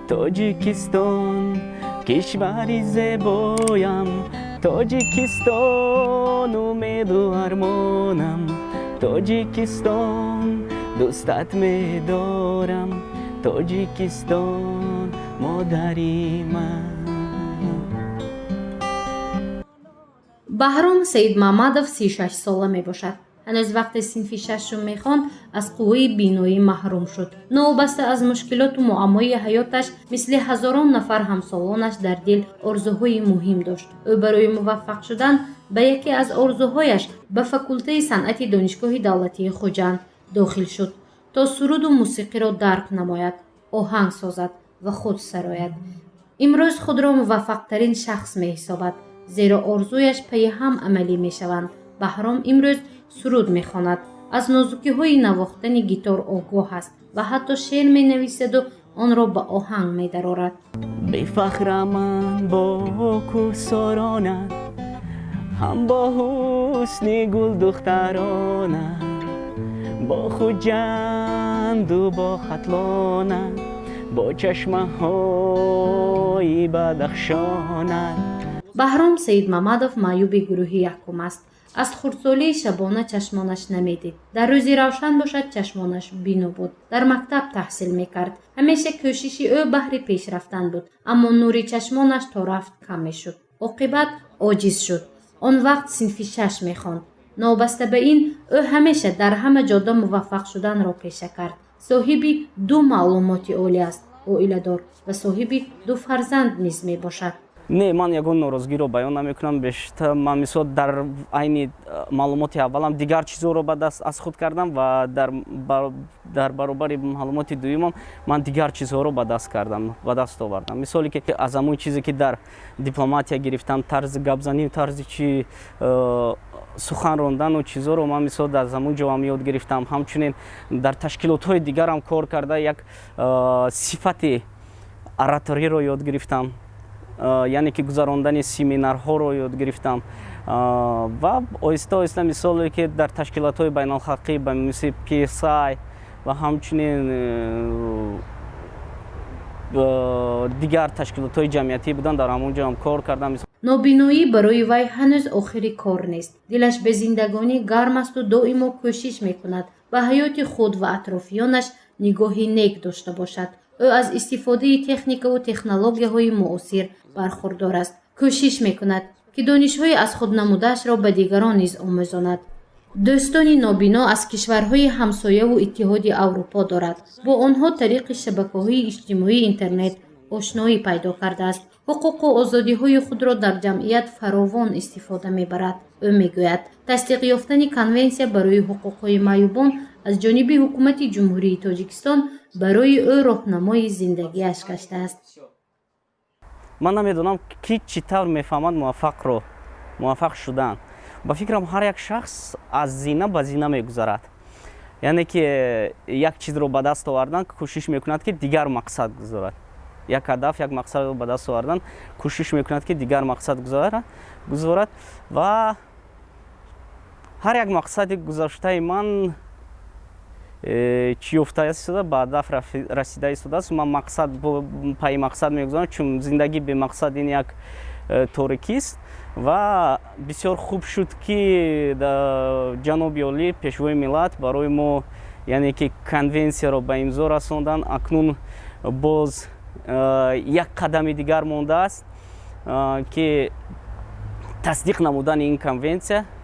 توجیکستان کشوری زیبایم، تاجیکستان امید و ارمانم، تاجیکستان دوستت می‌دارم، تاجیکستان مادری من. بهرام سید محمدов 36 ساله می باشد. هنوز وقت صنف ششم میخواند از قوه بینایی محروم شد. نوبسته از مشکلات و معمای حیاتش مثل هزاران نفر همسالانش در دل آرزوهای مهم داشت. او برای موفق شدن به یکی از آرزوهایش به فاکولته صنعت دانشگاه دولتی خوجند داخل شد تا سرود و موسیقی را درک نماید، آهنگ سازد و خود سراید. امروز خود را موفق ترین شخص می حسابد، زیرا آرزویش پی هم عملی می شوند. بهرام امروز سرود می خواند، از نازکی های نواختن گیتار آگاه است و حتی شعر می نویسد و آن را به آهنگ می درآورد. بی فخر من با کوهسارانت، هم با حسن گل دخترانت، با خجند و با خطلانت، با چشمه های بدخشانت. بهرام سید محمدов معیوب گروه یکم است. از خردسالی شبانه چشمانش نمیدید. در روزی روشن باشد چشمانش بینو بود. در مکتب تحصیل میکرد. همیشه کوشش او بهر پیش رفتن بود، اما نور چشمانش تا رفت کم میشد. عاقبت عاجز شد. آن وقت صنف 6 میخواند. نابسته به این، او همیشه در همه جاده موفق شدن را پیشه کرد. صاحب 2 معلومات عالی است، عائله‌دار و صاحب 2 فرزند نیز می باشد. نه، من یگان ناراضگی رو بیان نمیکنم. بیشتر من مثلا در عین معلومات اولم دیگر چیزا رو به دست از خود کردم و در برابر معلومات دومم من دیگر چیزها رو به دست آوردم. مثالی که از همون چیزی که در دیپلماتیا گرفتم، طرز گپزنی، طرز چی سخن راندن و چیزا رو من مثلا از همون جا یاد گرفتم. همچنین در تشکیلات‌های دیگر هم کار کرده یک صفت اراتوری رو یاد گرفتم، یعنی که گذراندن سمینارها رو یاد گرفتم و آهسته آهسته مثالی که در تشکیلات‌های بین الحقی به مثل PSI و همچنین دیگر تشکیلات‌های جمعیتی بودن، در همونجا هم کار کردم. نابینایی برای وی هنوز آخری کار نیست. دلش به زندگانی گرم است و دائما کوشش میکند به حیات خود و اطرافیانش نگاهی نیک داشته باشد. او از استفاده تکنیک و تکنولوژی‌های معاصر برخوردار است. کوشش میکند که دانش‌های از خود نموده‌اش را به دیگران نیز آموزاند. دوستان نابینا از کشورهای همسایه و اتحاد اروپا دارد. با آنها طریق شبکه‌های اجتماعی اینترنت آشنایی پیدا کرده است. حقوق و آزادی‌های خود را در جمعیت فراوان استفاده می‌برد. او می‌گوید تصدیق یافتن کنونسیا برای حقوق‌های معیوبان از جانب حکومت جمهوری تاجیکستان برای او راهنمای زندگی‌اش گشته است. من نمیدونم کی چطور میفهمد موفق شدن. با فکرم هر یک شخص از زینه به زینه میگذرد، یعنی که یک چیز رو به دست آوردن کوشش میکند که دیگر مقصد گذارد. یک هدف، یک مقصد رو به دست آوردن کوشش میکند که دیگر مقصد گذارد و هر یک مقصد گذاشته من چی افتاده است به هدف رسیده است. من مقصد پای مقصد میگذارم، چون زندگی به مقصد این یک تاریکی است و بسیار خوب شد که جناب عالی پیشوای ملت برای ما، یعنی که کنونسیا را به امضا رساندن. اکنون باز یک قدم دیگر مانده است که تصدیق نمودن این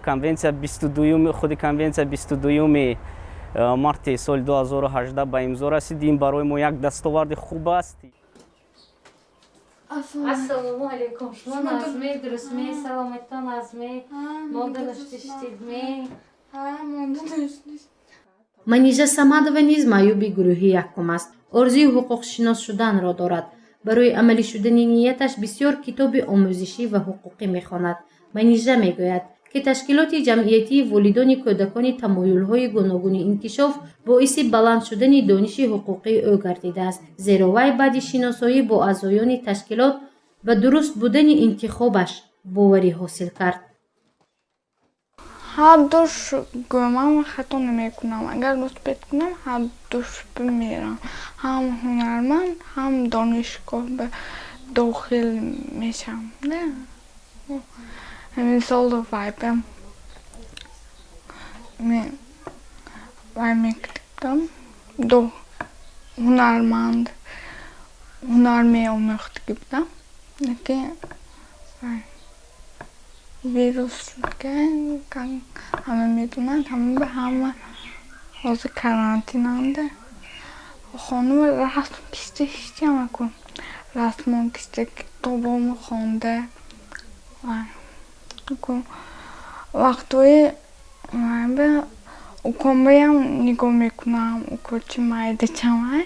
کنونسیا 22 خود کنونسیا 22 مارت سال 2018 به امضا رسید. این برای ما یک دستاورد خوب است. Assalomu alaykum. Shuma nazmi, durustmi, salomatdan nazmi, moldan ishtidmi? Ha, moldan ishtid. منیژه صمدova نیز معیوب گروه یکم است. آرزوی حقوق شناس شدن را دارد. برای عملی شدن نیتش بسیار کتاب آموزشی و حقوقی میخواند. منیژه میگوید که تشکیلات جمعیتی والدان کودکان تمایل‌های گوناگون انکشاف باعث بلند شدن دانش حقوقی او گردیده است، زیرا وی بعد شناسایی با اعضایان تشکیلات و درست بودن انتخابش باوری حاصل کرد. هر دوش گمم خطا نمیکنم. اگر مثبت کنم هر دوش میرم. هم هنرمند هم دانشگاه به داخل میشم. نه همین سال وایبم وای میکردم دو هنرمند هنر میآموخت بودم. لیکن ویروس شد که همه میدونن همه به همه حاضر کرانتینانده. خانم رسم کشته هیچی همه کن رسمان کشته کتابامو خونده وقتوی من به اوکانبه هم نگاه میکنم اوکاچی مایده چمه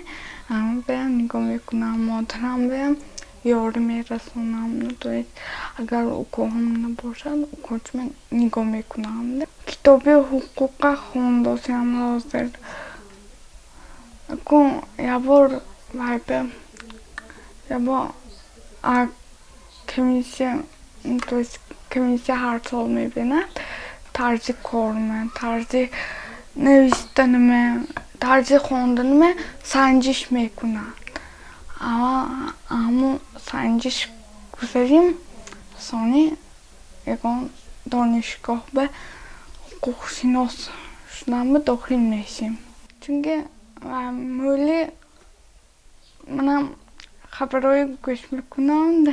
همه به هم نگاه میکنم مادرم به هم یاری میرسونم اگر اوکا هم نباشد اوکاچی من نگاه میکنم کتابی حقوق خونداسی هم حاضر اکن یه بار وایبه یه بار کمیسی هر سال میبیند طرز کارم طرز نوشتنم طرز خوندنم سنجش میکنن اما سنجش گذاریم سانی یکان دانشگاه به حقوق شناس شدن به داخل میشیم چونکه مولی منم خبرهای گوش میکنم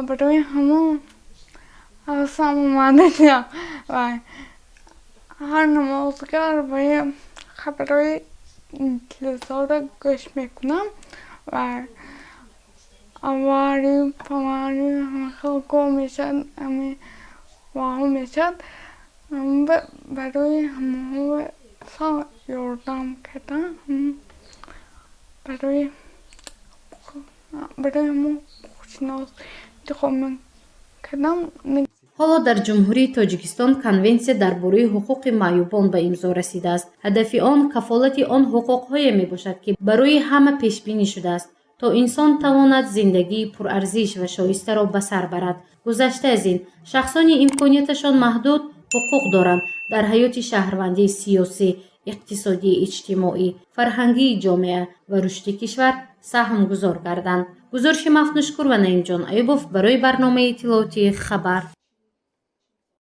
برای همون حواسم اومده و هر نمازگر باید خبرهای کلیسا رو گوش میکنم و اواری پماری همه خلقا میشد همه واقع میشد برای همه سا یاردم کردن برای همون خوشناس انتخاب کردم. ҳоло дар ҷумҳурии тоҷикистон конвенсия дар бораи ҳуқуқи маъюбон ба имзо расидааст. ҳадафи он кафолати он ҳуқуқҳое мебошад ки барои ҳама пешбинӣ шудааст то инсон тавонад зиндагии пурарзиш ва шоистаро ба сар барад. гузашта аз ин шахсони имконияташон маҳдуд ҳуқуқ доранд дар ҳаёти шаҳрвандии сиёсӣ иқтисодии иҷтимоӣ фарҳангии ҷомеа ва рушди кишвар саҳм гузор гарданд. гузориши мафнушкур ва наимҷон айюбов барои барномаи иттилоотии хабар.